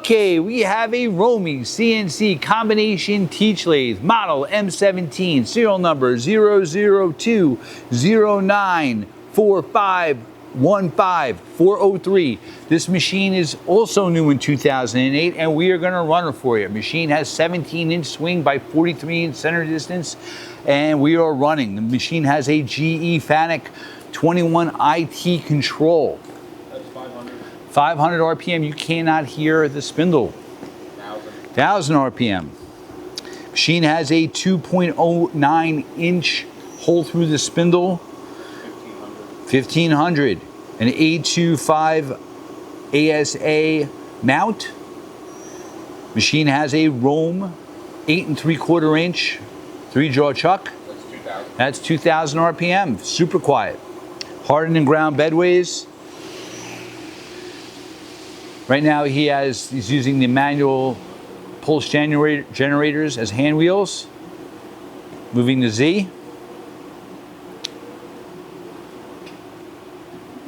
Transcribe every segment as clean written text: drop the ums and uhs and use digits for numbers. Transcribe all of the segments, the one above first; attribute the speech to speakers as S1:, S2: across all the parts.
S1: Okay, we have a Romi Cnc combination teach lathe, model M17, serial number 002094515-403. This machine is also new in 2008, and we are going to run it for you. Machine has 17-inch swing by 43-inch center distance, and we are running. The machine has a GE FANUC 21 IT control. 500 RPM, you cannot hear the spindle. 1000 RPM. Machine has a 2.09 inch hole through the spindle. 1500. An A25 ASA mount. Machine has a Romi 8 3/4 inch 3-jaw chuck. That's 2000 RPM, super quiet. Hardened and ground bedways. Right now he's using the manual pulse generators as hand wheels. Moving the Z.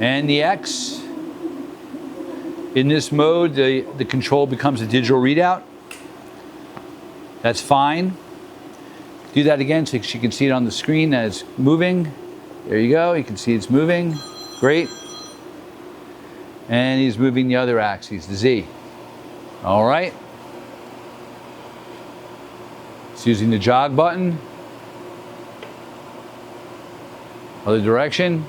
S1: And the X. In this mode, the control becomes a digital readout. That's fine. Do that again so you can see it on the screen that it's moving. There you go, you can see it's moving. Great. And he's moving the other axis, the Z. All right. It's using the jog button. Other direction.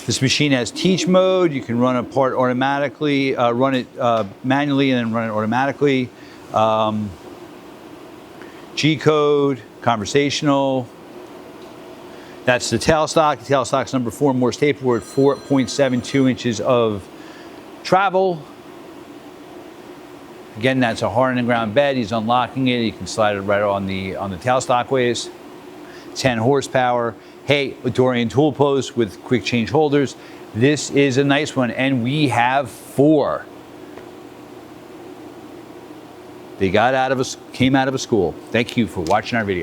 S1: This machine has teach mode. You can run a part automatically, run it manually and then run it automatically. G code, conversational. That's the tailstock. The tailstock's number 4 Morse tape. We're at 4.72 inches of travel. Again, that's a hardened and ground bed. He's unlocking it. You can slide it right on the tailstock ways. 10 horsepower. Hey, a Dorian tool post with quick change holders. This is a nice one, and we have 4. They came out of a school. Thank you for watching our video.